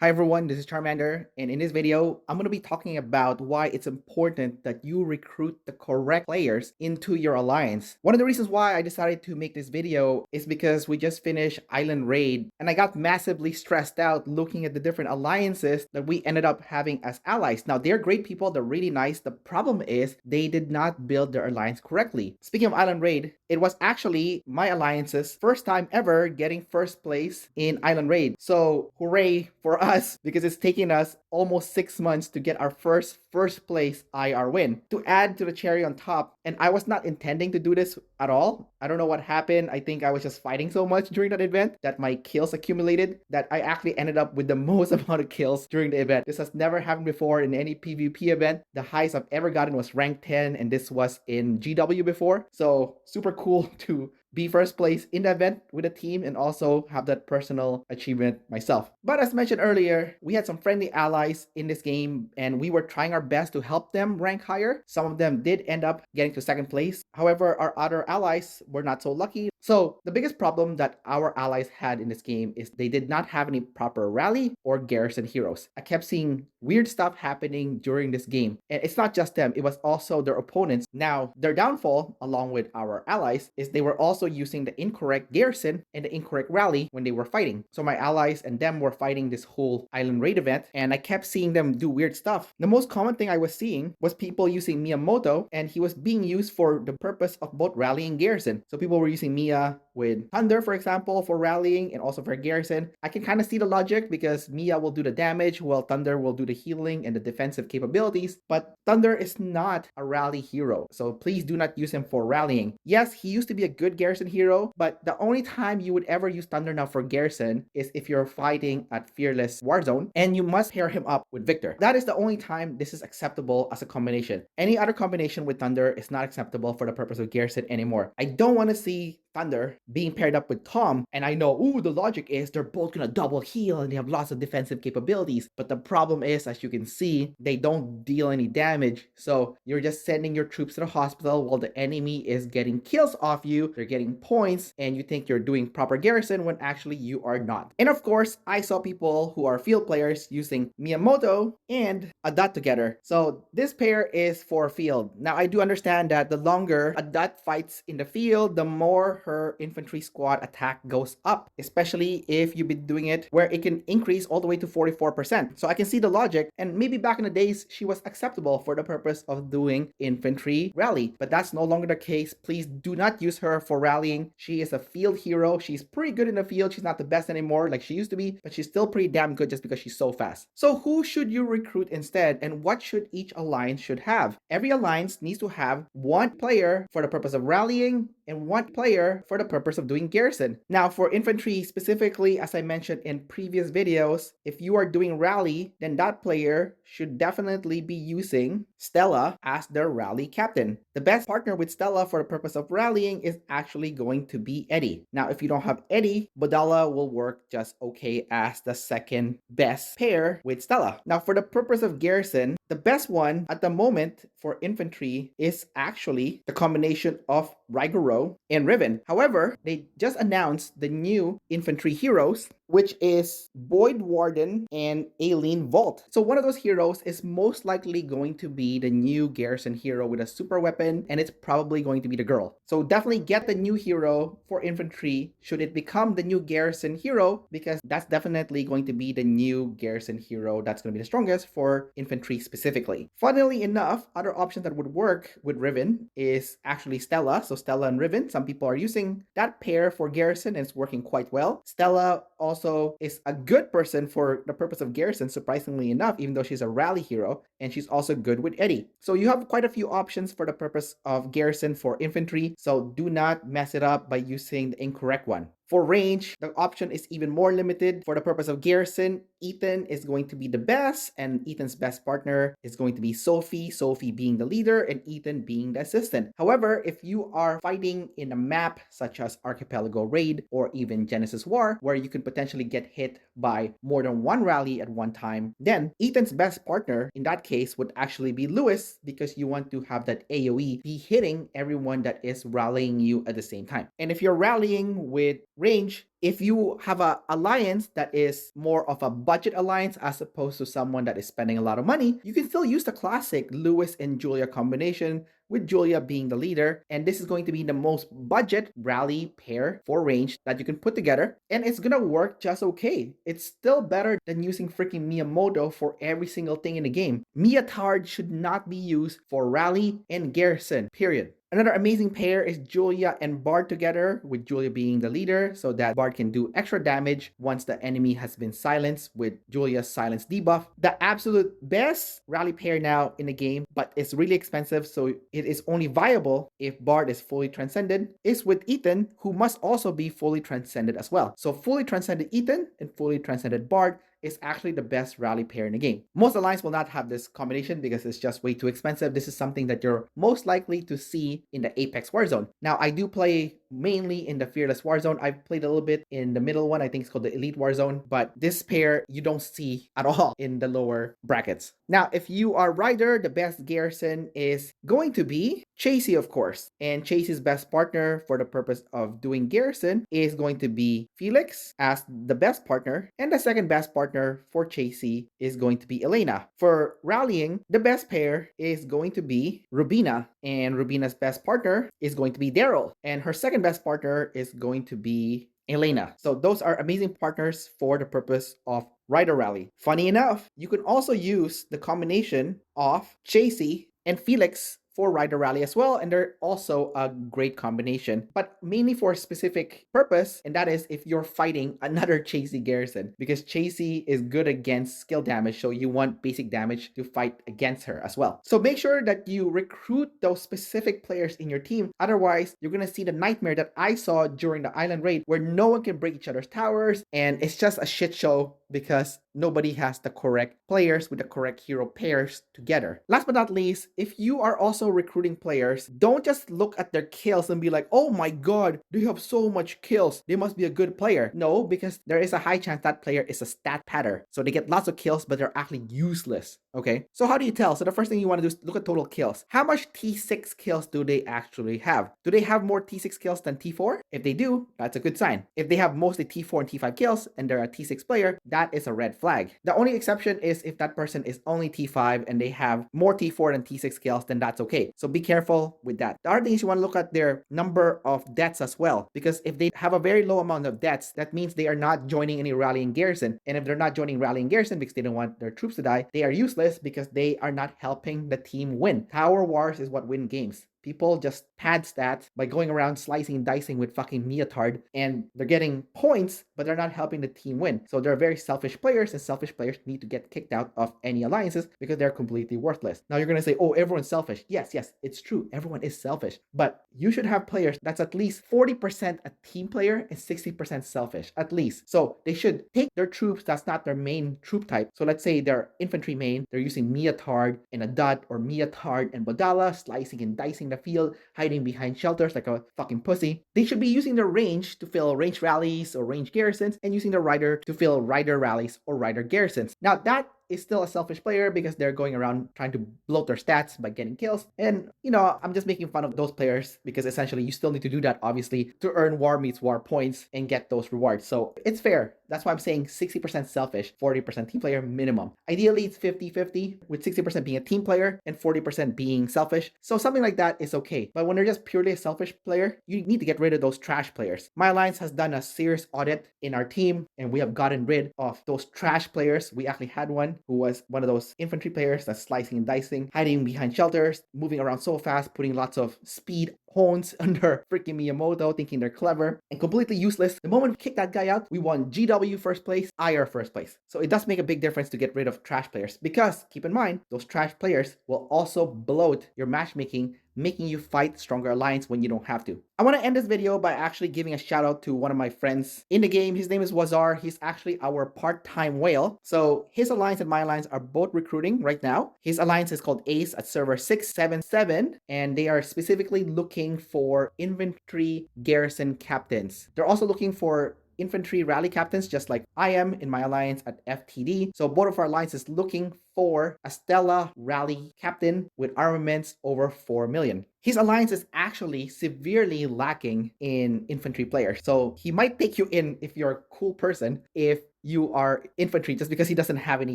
Hi everyone, this is Charmander, and in this video, I'm going to be talking about why it's important that you recruit the correct players into your alliance. One of the reasons why I decided to make this video is because we just finished Island Raid, and I got massively stressed out looking at the different alliances that we ended up having as allies. Now, they're great people, they're really nice. The problem is they did not build their alliance correctly. Speaking of Island Raid, it was actually my alliance's first time ever getting first place in Island Raid. So, hooray for us because it's taken us almost 6 months to get our first place IR win. To add to the cherry on top, and I was not intending to do this at all. I don't know what happened. I think I was just fighting so much during that event that my kills accumulated that I actually ended up with the most amount of kills during the event. This has never happened before in any PvP event. The highest I've ever gotten was rank 10, and this was in GW before. So super cool to be first place in the event with a team and also have that personal achievement myself. But as mentioned earlier, we had some friendly allies in this game and we were trying our best to help them rank higher. Some of them did end up getting to second place. However, our other allies were not so lucky. So the biggest problem that our allies had in this game is they did not have any proper rally or garrison heroes. I kept seeing weird stuff happening during this game. And it's not just them, it was also their opponents. Now, their downfall, along with our allies, is they were also using the incorrect garrison and the incorrect rally when they were fighting. So my allies and them were fighting this whole Island Raid event, and I kept seeing them do weird stuff. The most common thing I was seeing was people using Miyamoto, and he was being used for the purpose of both rally and garrison. So people were using Mia with Thunder, for example, for rallying and also for garrison. I can kind of see the logic because Mia will do the damage while Thunder will do the healing and the defensive capabilities, but Thunder is not a rally hero, so please do not use him for rallying. Yes, he used to be a good garrison hero, but the only time you would ever use Thunder now for garrison is if you're fighting at Fearless Warzone, and you must pair him up with Victor. That is the only time this is acceptable as a combination. Any other combination with Thunder is not acceptable for the purpose of garrison anymore. I don't want to see Thunder being paired up with Tom, and I know, the logic is they're both gonna double heal and they have lots of defensive capabilities, but the problem is, as you can see, they don't deal any damage, so you're just sending your troops to the hospital while the enemy is getting kills off you, they're getting points, and you think you're doing proper garrison when actually you are not. And of course, I saw people who are field players using Miyamoto and Adat together, so this pair is for field. Now, I do understand that the longer Adat fights in the field, the more her infantry squad attack goes up, especially if you've been doing it where it can increase all the way to 44%. So I can see the logic, and maybe back in the days she was acceptable for the purpose of doing infantry rally, but that's no longer the case. Please do not use her for rallying. She is a field hero. She's pretty good in the field. She's not the best anymore like she used to be, but she's still pretty damn good just because she's so fast. So who should you recruit instead, and what should each alliance should have? Every alliance needs to have one player for the purpose of rallying and one player for the purpose of doing garrison. Now, for infantry specifically, as I mentioned in previous videos, if you are doing rally, then that player should definitely be using Stella as their rally captain. The best partner with Stella for the purpose of rallying is actually going to be Eddie. Now, if you don't have Eddie, Bodala will work just okay as the second best pair with Stella. Now, for the purpose of garrison, the best one at the moment for infantry is actually the combination of Rigoro and Riven. However, they just announced the new infantry heroes, which is Void Warden and Aileen Vault. So one of those heroes is most likely going to be the new garrison hero with a super weapon, and it's probably going to be the girl. So definitely get the new hero for infantry should it become the new garrison hero, because that's definitely going to be the new garrison hero that's going to be the strongest for infantry specifically. Funnily enough, other options that would work with Riven is actually Stella. So Stella and Riven, some people are using that pair for garrison and it's working quite well. Stella also is a good person for the purpose of garrison, surprisingly enough, even though she's a rally hero, and she's also good with Eddie. So you have quite a few options for the purpose of garrison for infantry, so do not mess it up by using the incorrect one. For range, the option is even more limited. For the purpose of garrison, Ethan is going to be the best, and Ethan's best partner is going to be Sophie, Sophie being the leader and Ethan being the assistant. However, if you are fighting in a map such as Archipelago Raid or even Genesis War, where you can potentially get hit by more than one rally at one time, then Ethan's best partner in that case would actually be Lewis, because you want to have that AoE be hitting everyone that is rallying you at the same time. And if you're rallying with range, if you have a alliance that is more of a budget alliance as opposed to someone that is spending a lot of money, you can still use the classic Lewis and Julia combination, with Julia being the leader. And this is going to be the most budget rally pair for range that you can put together. And it's gonna work just okay. It's still better than using freaking Miyamoto for every single thing in the game. Miyatard should not be used for rally and Garrison, period. Another amazing pair is Julia and Bard together, with Julia being the leader so that Bard can do extra damage once the enemy has been silenced with Julia's silence debuff. The absolute best rally pair now in the game, but it's really expensive, so it is only viable if Bard is fully transcended, is with Ethan, who must also be fully transcended as well. So fully transcended Ethan and fully transcended Bard is actually the best rally pair in the game. Most alliances will not have this combination because it's just way too expensive. This is something that you're most likely to see in the Apex Warzone. Now, I do play mainly in the Fearless Warzone. I've played a little bit in the middle one. I think it's called the Elite Warzone, but this pair you don't see at all in the lower brackets. Now, if you are Ryder, the best Garrison is going to be Chasey, of course. And Chasey's best partner for the purpose of doing Garrison is going to be Felix as the best partner. And the second best partner for Chasey is going to be Elena. For rallying, the best pair is going to be Rubina. And Rubina's best partner is going to be Daryl. And her second best partner is going to be Elena. So those are amazing partners for the purpose of Ryder Rally. Funny enough, you can also use the combination of Chasey and Felix for Ryder Rally as well, and they're also a great combination, but mainly for a specific purpose, and that is if you're fighting another Chasey Garrison, because Chasey is good against skill damage, so you want basic damage to fight against her as well. So make sure that you recruit those specific players in your team, otherwise you're gonna see the nightmare that I saw during the island raid, where no one can break each other's towers, and it's just a shit show because nobody has the correct players with the correct hero pairs together. Last but not least, if you are also recruiting players, don't just look at their kills and be like, oh my god, they have so much kills, they must be a good player. No, because there is a high chance that player is a stat padder. So they get lots of kills, but they're actually useless. Okay, so how do you tell? So the first thing you want to do is look at total kills. How much T6 kills do they actually have? Do they have more T6 kills than T4? If they do, that's a good sign. If they have mostly T4 and T5 kills and they're a T6 player, that is a red flag. The only exception is if that person is only T5 and they have more T4 than T6 kills, then that's okay. So be careful with that. The other thing is you want to look at their number of deaths as well, because if they have a very low amount of deaths, that means they are not joining any rallying garrison. And if they're not joining rallying garrison because they don't want their troops to die, they are useless because they are not helping the team win. Tower wars is what win games. People just pad stats by going around slicing and dicing with fucking Neotard, and they're getting points, but they're not helping the team win. So they're very selfish players, and selfish players need to get kicked out of any alliances because they're completely worthless. Now you're gonna say, oh, everyone's selfish. Yes, it's true. Everyone is selfish. But you should have players that's at least 40% a team player and 60% selfish, at least. So they should take their troops that's not their main troop type. So let's say they're infantry main, they're using Miatard and a Dud, or Miatard and Bodala, slicing and dicing the field, hiding behind shelters like a fucking pussy. They should be using their range to fill range rallies or range garrisons, and using the Rider to fill Rider rallies or Rider garrisons. Now that is still a selfish player because they're going around trying to bloat their stats by getting kills. And, you know, I'm just making fun of those players because essentially you still need to do that, obviously, to earn war meets war points and get those rewards. So it's fair. That's why I'm saying 60% selfish, 40% team player minimum. Ideally, it's 50-50, with 60% being a team player and 40% being selfish. So something like that is okay. But when they're just purely a selfish player, you need to get rid of those trash players. My alliance has done a serious audit in our team, and we have gotten rid of those trash players. We actually had one who was one of those infantry players that's slicing and dicing, hiding behind shelters, moving around so fast, putting lots of speed horns under freaking Miyamoto, thinking they're clever, and completely useless. The moment we kicked that guy out, we won GW first place, IR first place. So it does make a big difference to get rid of trash players, because keep in mind, those trash players will also bloat your matchmaking, making you fight stronger alliance when you don't have to. I want to end this video by actually giving a shout out to one of my friends in the game. His name is Wazar. He's actually our part-time whale. So his alliance and my alliance are both recruiting right now. His alliance is called Ace at server 677, and they are specifically looking for infantry garrison captains. They're also looking for infantry rally captains, just like I am in my alliance at FTD. So both of our alliance is looking for a Stella rally captain with armaments over 4 million. His alliance is actually severely lacking in infantry players. So he might take you in if you're a cool person, if you are infantry, just because he doesn't have any.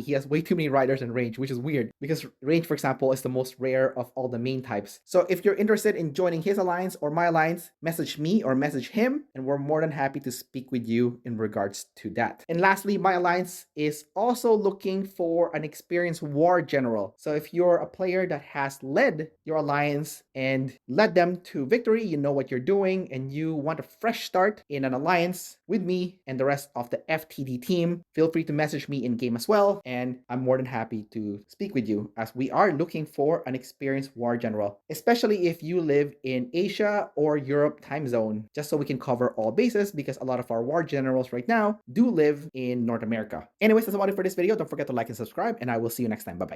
He has way too many riders and range, which is weird because range, for example, is the most rare of all the main types. So if you're interested in joining his alliance or my alliance, message me or message him, and we're more than happy to speak with you in regards to that. And lastly, my alliance is also looking for an experienced war general. So if you're a player that has led your alliance and led them to victory, you know what you're doing, and you want a fresh start in an alliance with me and the rest of the FTD team, feel free to message me in game as well, and I'm more than happy to speak with you, as we are looking for an experienced war general, especially if you live in Asia or Europe time zone, just so we can cover all bases, because a lot of our war generals right now do live in North America. Anyways, that's about it for this video. Don't forget to like and subscribe, and I will see you next time. Bye bye.